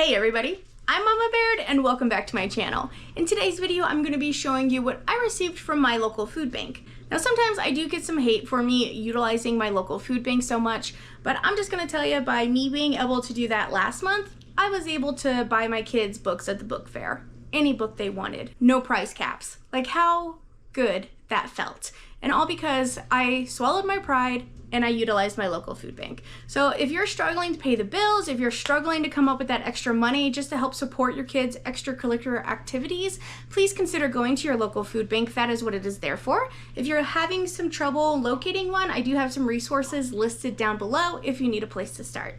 Hey everybody, I'm Mama Baird and welcome back to my channel. In today's video, I'm going to be showing you what I received from my local food bank. Now sometimes I do get some hate for me utilizing my local food bank so much, but I'm just going to tell you, by me being able to do that last month, I was able to buy my kids books at the book fair. Any book they wanted. No price caps. Like, how good that felt. And all because I swallowed my pride and I utilized my local food bank. So if you're struggling to pay the bills, if you're struggling to come up with that extra money just to help support your kids' extracurricular activities, please consider going to your local food bank. That is what it is there for. If you're having some trouble locating one, I do have some resources listed down below if you need a place to start.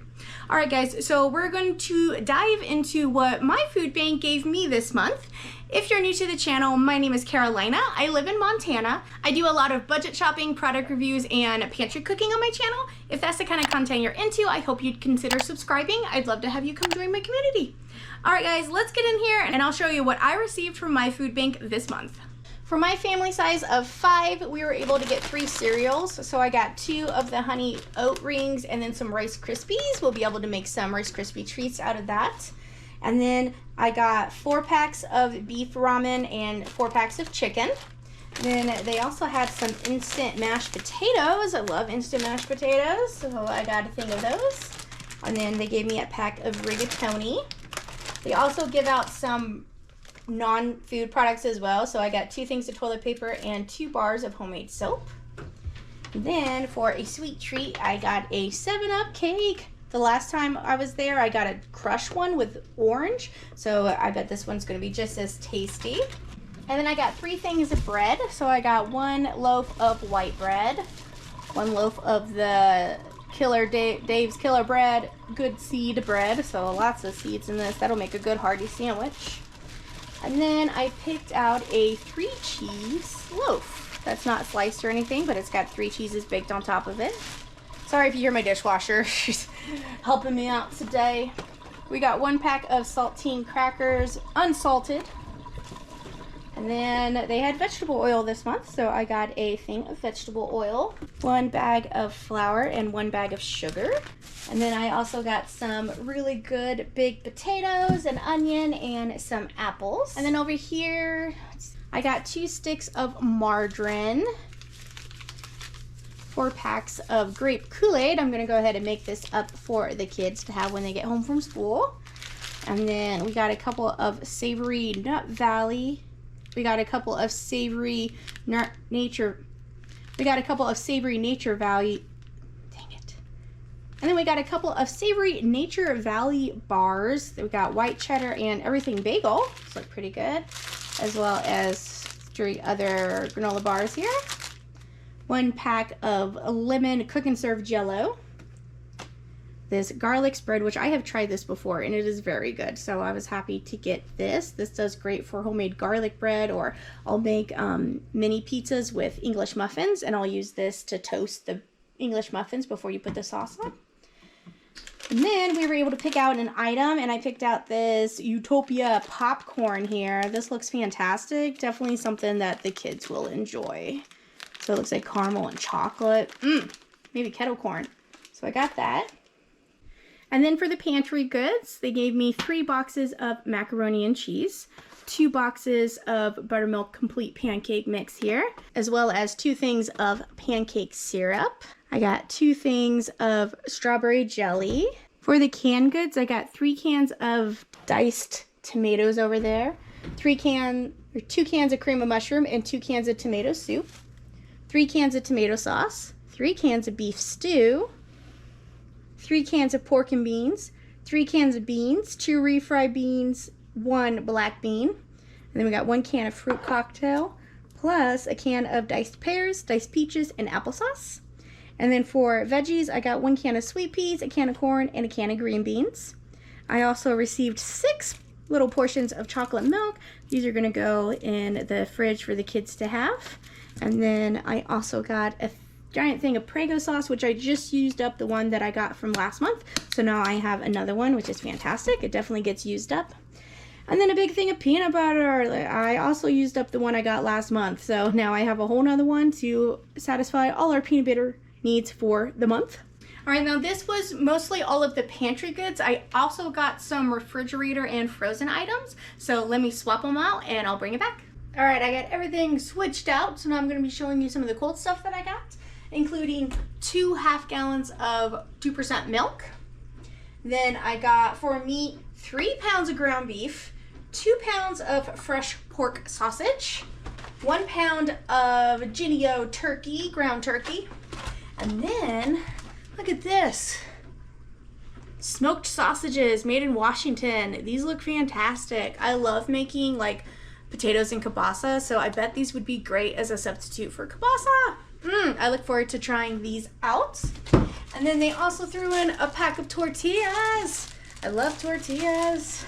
All right guys, so we're going to dive into what my food bank gave me this month. If you're new to the channel, my name is Carolina. I live in Montana. I do a lot of budget shopping, product reviews, and pantry cooking on my channel. If that's the kind of content you're into, I hope you'd consider subscribing. I'd love to have you come join my community. All right guys, let's get in here and I'll show you what I received from my food bank this month. For my family size of 5, we were able to get 3 cereals. So I got 2 of the honey oat rings and then some Rice Krispies. We'll be able to make some Rice Krispie treats out of that. And then I got 4 packs of beef ramen and 4 packs of chicken. Then they also had some instant mashed potatoes. I love instant mashed potatoes, so I got a thing of those. And then they gave me a pack of rigatoni. They also give out some non-food products as well, so I got 2 things of toilet paper and 2 bars of homemade soap. Then for a sweet treat, I got a 7-Up cake. The last time I was there, I got a crushed one with orange, so I bet this one's going to be just as tasty. And then I got 3 things of bread. So I got 1 loaf of white bread, 1 loaf of the Dave's Killer Bread, good seed bread, so lots of seeds in this. That'll make a good hearty sandwich. And then I picked out a 3-cheese loaf. That's not sliced or anything, but it's got 3 cheeses baked on top of it. Sorry if you hear my dishwasher. She's helping me out today. We got 1 pack of saltine crackers, unsalted. And then they had vegetable oil this month, so I got a thing of vegetable oil, 1 bag of flour, and 1 bag of sugar. And then I also got some really good big potatoes, an onion, and some apples. And then over here, I got 2 sticks of margarine, 4 packs of grape Kool-Aid. I'm gonna go ahead and make this up for the kids to have when they get home from school. And then we got a couple of savory Nut Valley. We got a couple of savory Nature Valley. Dang it. And then we got a couple of savory Nature Valley bars. We got white cheddar and everything bagel. Those look pretty good. As well as 3 other granola bars here. 1 pack of lemon cook and serve Jell-O. This garlic spread, which I have tried this before and it is very good, so I was happy to get this. This does great for homemade garlic bread, or I'll make mini pizzas with English muffins, and I'll use this to toast the English muffins before you put the sauce on. And then we were able to pick out an item, and I picked out this Utopia popcorn here. This looks fantastic. Definitely something that the kids will enjoy. So it looks like caramel and chocolate. Maybe kettle corn. So I got that. And then for the pantry goods, they gave me 3 boxes of macaroni and cheese, 2 boxes of buttermilk complete pancake mix here, as well as 2 things of pancake syrup. I got 2 things of strawberry jelly. For the canned goods, I got 3 cans of diced tomatoes over there, 2 cans of cream of mushroom, and 2 cans of tomato soup, 3 cans of tomato sauce, 3 cans of beef stew, 3 cans of pork and beans, 3 cans of beans, 2 refried beans, 1 black bean, and then we got 1 can of fruit cocktail, plus a can of diced pears, diced peaches, and applesauce. And then for veggies, I got 1 can of sweet peas, a can of corn, and a can of green beans. I also received 6 little portions of chocolate milk. These are gonna go in the fridge for the kids to have. And then I also got a giant thing of Prego sauce, which I just used up the one that I got from last month. So now I have another one, which is fantastic. It definitely gets used up. And then a big thing of peanut butter. I also used up the one I got last month. So now I have a whole nother one to satisfy all our peanut butter needs for the month. All right, now this was mostly all of the pantry goods. I also got some refrigerator and frozen items. So let me swap them out and I'll bring it back. All right, I got everything switched out. So now I'm gonna be showing you some of the cold stuff that I got, including 2 half gallons of 2% milk. Then I got, for meat, 3 pounds of ground beef, 2 pounds of fresh pork sausage, 1 pound of Genio turkey, ground turkey, and then look at this. Smoked sausages made in Washington. These look fantastic. I love making like potatoes and kielbasa, so I bet these would be great as a substitute for kielbasa. I look forward to trying these out. And then they also threw in a pack of tortillas. I love tortillas.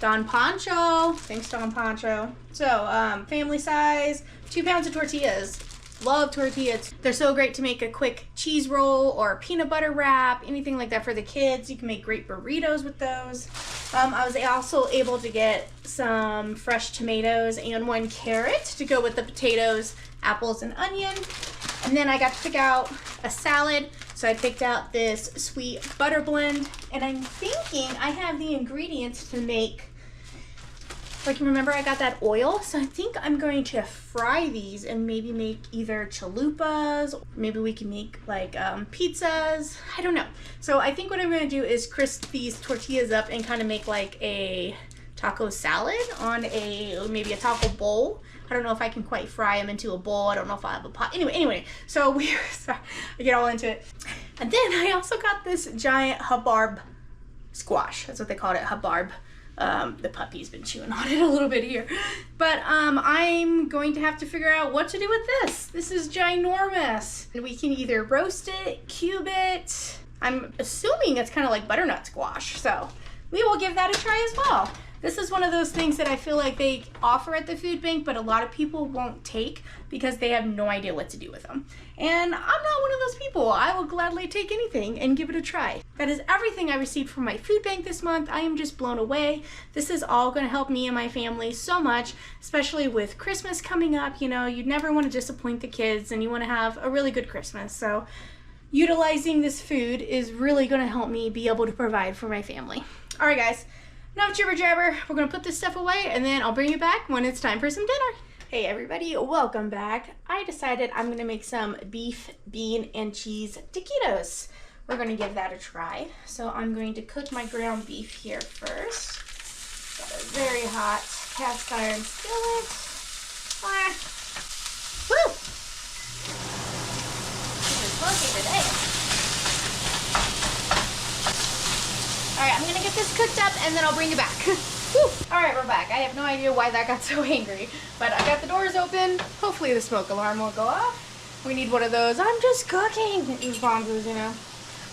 Don Pancho. Thanks, Don Pancho. So, family size, 2 pounds of tortillas. Love tortillas. They're so great to make a quick cheese roll or peanut butter wrap, anything like that for the kids. You can make great burritos with those. I was also able to get some fresh tomatoes and 1 carrot to go with the potatoes, apples, and onion. And then I got to pick out a salad. So I picked out this sweet butter blend, and I'm thinking I have the ingredients to make, like, remember I got that oil? So I think I'm going to fry these and maybe make either chalupas, maybe we can make like pizzas, I don't know. So I think what I'm gonna do is crisp these tortillas up and kind of make like a taco salad on maybe a taco bowl. I don't know if I can quite fry them into a bowl. I don't know if I have a pot. Anyway, so sorry, I get all into it. And then I also got this giant hubbub squash. That's what they called it, hubbub. The puppy's been chewing on it a little bit here. But I'm going to have to figure out what to do with this. This is ginormous. And we can either roast it, cube it. I'm assuming it's kind of like butternut squash. So we will give that a try as well. This is one of those things that I feel like they offer at the food bank, but a lot of people won't take because they have no idea what to do with them. And I'm not one of those people. I will gladly take anything and give it a try. That is everything I received from my food bank this month. I am just blown away. This is all going to help me and my family so much, especially with Christmas coming up. You know, you never want to disappoint the kids and you want to have a really good Christmas. So utilizing this food is really going to help me be able to provide for my family. All right, guys. Now jibber jabber, we're gonna put this stuff away and then I'll bring you back when it's time for some dinner. Hey everybody, welcome back. I decided I'm gonna make some beef, bean, and cheese taquitos. We're gonna give that a try. So I'm going to cook my ground beef here first. Got a very hot cast iron skillet. Woo! This is smoky today. All right, I'm gonna get this cooked up and then I'll bring you back. All right, we're back. I have no idea why that got so angry, but I got the doors open. Hopefully the smoke alarm won't go off. We need one of those "I'm just cooking" responses, you know.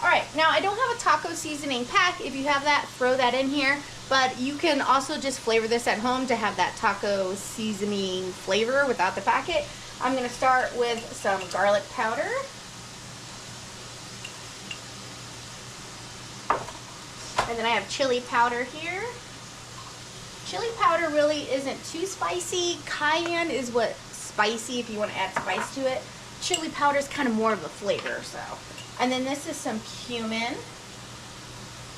All right, now I don't have a taco seasoning pack. If you have that, throw that in here, but you can also just flavor this at home to have that taco seasoning flavor without the packet. I'm gonna start with some garlic powder. And then I have chili powder here. Chili powder really isn't too spicy. Cayenne is what spicy if you want to add spice to it. Chili powder is kind of more of a flavor, so. And then this is some cumin.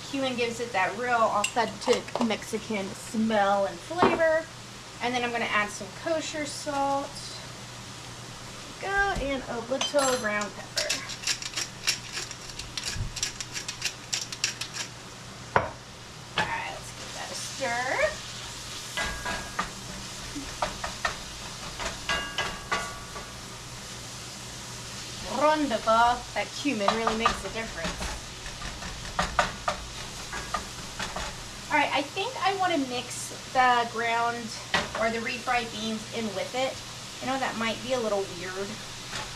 Cumin gives it that real authentic Mexican smell and flavor. And then I'm going to add some kosher salt. Go, and a little ground pepper. Wonderful. That cumin really makes a difference. All right, I think I want to mix the ground or the refried beans in with it. I know that might be a little weird.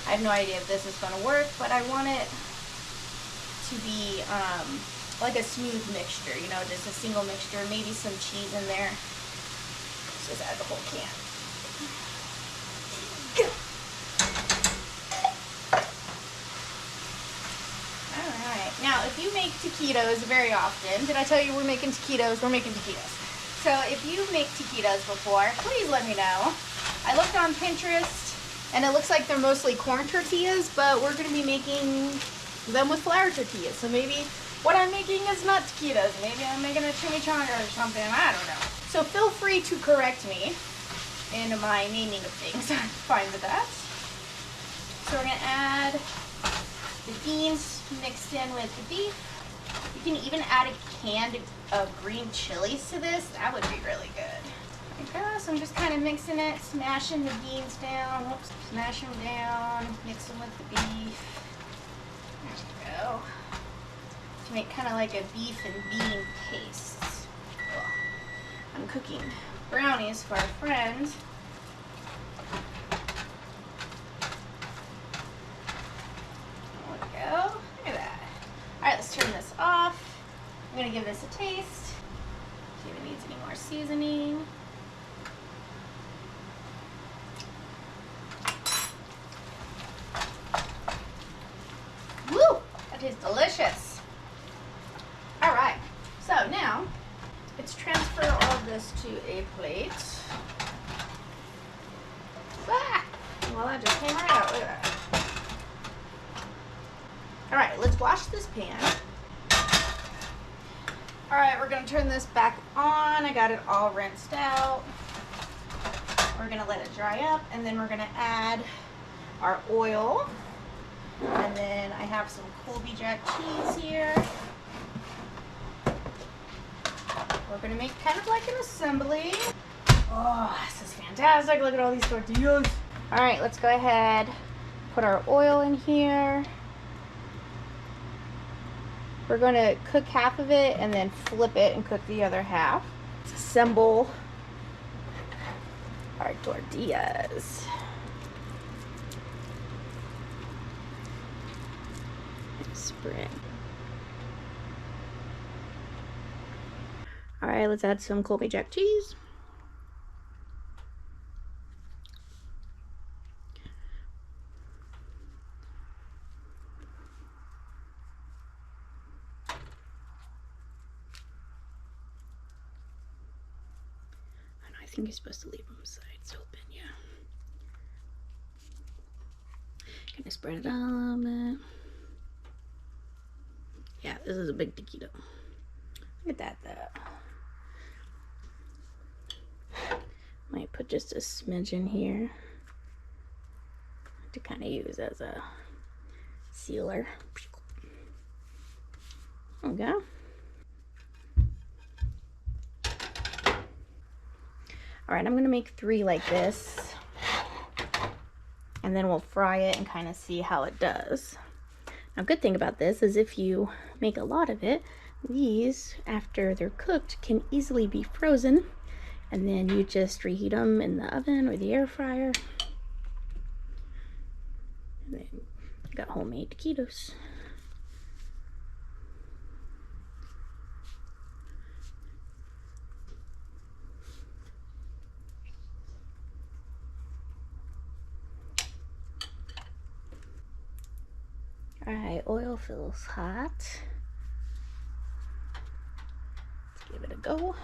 I have no idea if this is going to work, but I want it to be like a smooth mixture, you know, just a single mixture, maybe some cheese in there. Let's just add the whole can. Alright, now if you make taquitos very often, did I tell you we're making taquitos? We're making taquitos. So if you make taquitos before, please let me know. I looked on Pinterest and it looks like they're mostly corn tortillas, but we're going to be making them with flour tortillas. So maybe what I'm making is not taquitos. Maybe I'm making a chimichanga or something. I don't know. So feel free to correct me in my naming of things. I'm fine with that. So we're gonna add the beans mixed in with the beef. You can even add a can of green chilies to this. That would be really good. There we go. So I'm just kind of mixing it, smashing the beans down. Whoops, smash them down, mix them with the beef. There we go. To make kind of like a beef and bean paste. Cool. I'm cooking brownies for our friend. There we go. Look at that. All right, let's turn this off. I'm gonna give this a taste. See if it needs any more seasoning. Woo! That tastes delicious. All right, so now let's transfer all of this to a plate. Ah! Well, that just came right out. Look at that. All right, let's wash this pan. All right, we're gonna turn this back on. I got it all rinsed out. We're gonna let it dry up, and then we're gonna add our oil. And then I have some Colby Jack cheese here. We're gonna make kind of like an assembly. Oh, this is fantastic. Look at all these tortillas. All right, let's go ahead, put our oil in here. We're gonna cook half of it and then flip it and cook the other half. Let's assemble our tortillas. Spread. All right, let's add some Colby Jack cheese. I think you're supposed to leave them sides open, yeah. Can I spread it out a little bit? Yeah, this is a big taquito. Look at that though. Might put just a smidgen here to kind of use as a sealer. There we go. All right, I'm gonna make 3 like this, and then we'll fry it and kind of see how it does. Now, good thing about this is if you make a lot of it, these, after they're cooked, can easily be frozen, and then you just reheat them in the oven or the air fryer. And then you got homemade taquitos. All right, oil feels hot. Let's give it a go.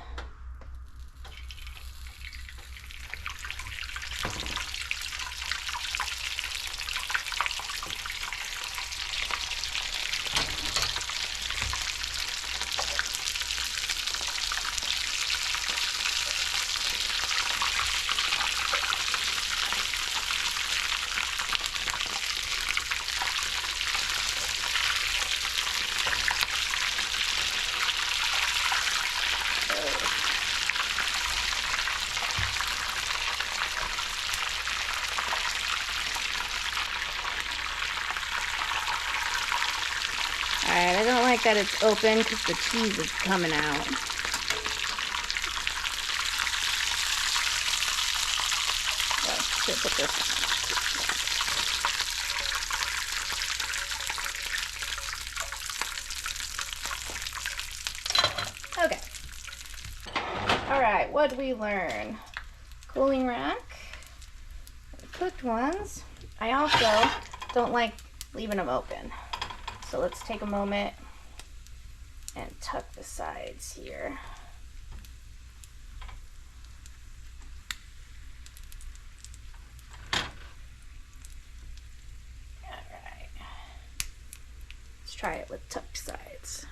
Alright, I don't like that it's open because the cheese is coming out. So, should put this on. Okay. Alright, what did we learn? Cooling rack. The cooked ones. I also don't like leaving them open. So let's take a moment and tuck the sides here. All right. try it with tucked sides.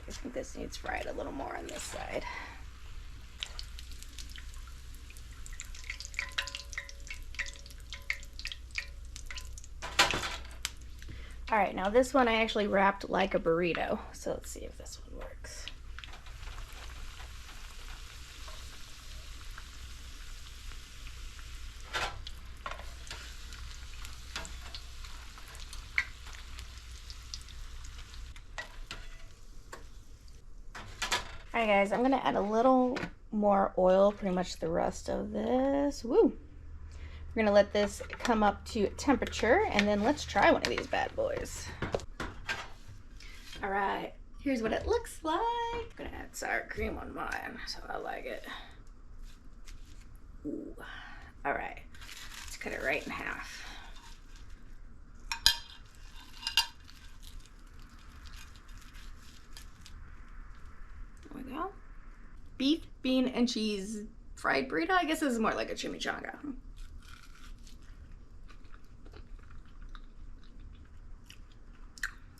I think this needs fried a little more on this side. All right, now this one I actually wrapped like a burrito, so let's see if this one works. All right, guys, I'm gonna add a little more oil, pretty much the rest of this. Woo! We're gonna let this come up to temperature, and then let's try one of these bad boys. All right, here's what it looks like. I'm gonna add sour cream on mine, so I like it. Ooh. All right, let's cut it right in half. There we go. Beef, bean, and cheese fried burrito. I guess this is more like a chimichanga.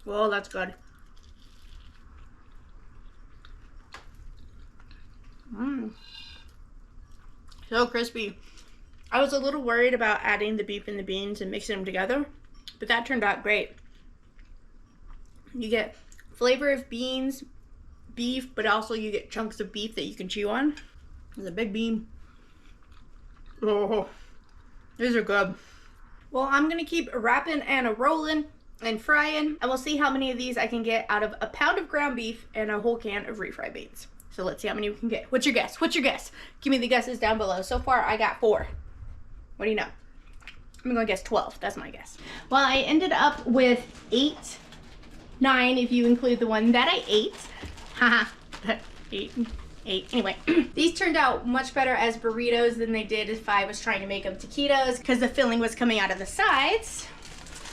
Whoa, that's good. So crispy. I was a little worried about adding the beef and the beans and mixing them together, but that turned out great. You get flavor of beans, beef, but also you get chunks of beef that you can chew on. There's a big bean. Oh, these are good. Well, I'm gonna keep wrapping and rolling and frying, and we'll see how many of these I can get out of a pound of ground beef and a whole can of refried beans. So let's see how many we can get. What's your guess? What's your guess? Give me the guesses down below. So far, I got 4. What do you know? I'm gonna guess 12. That's my guess. Well, I ended up with 8, 9 if you include the one that I ate. Haha, 8. Anyway, these turned out much better as burritos than they did if I was trying to make them taquitos because the filling was coming out of the sides.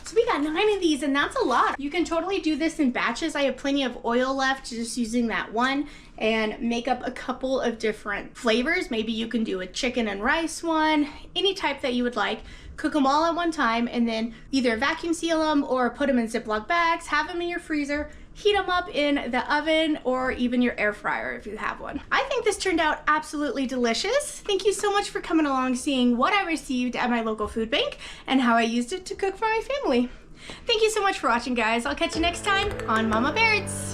So we got 9 of these, and that's a lot. You can totally do this in batches. I have plenty of oil left just using that one, and make up a couple of different flavors. Maybe you can do a chicken and rice one, any type that you would like. Cook them all at one time, and then either vacuum seal them or put them in Ziploc bags, have them in your freezer, heat them up in the oven or even your air fryer if you have one. I think this turned out absolutely delicious. Thank you so much for coming along, seeing what I received at my local food bank and how I used it to cook for my family. Thank you so much for watching, guys. I'll catch you next time on Mama Baird's.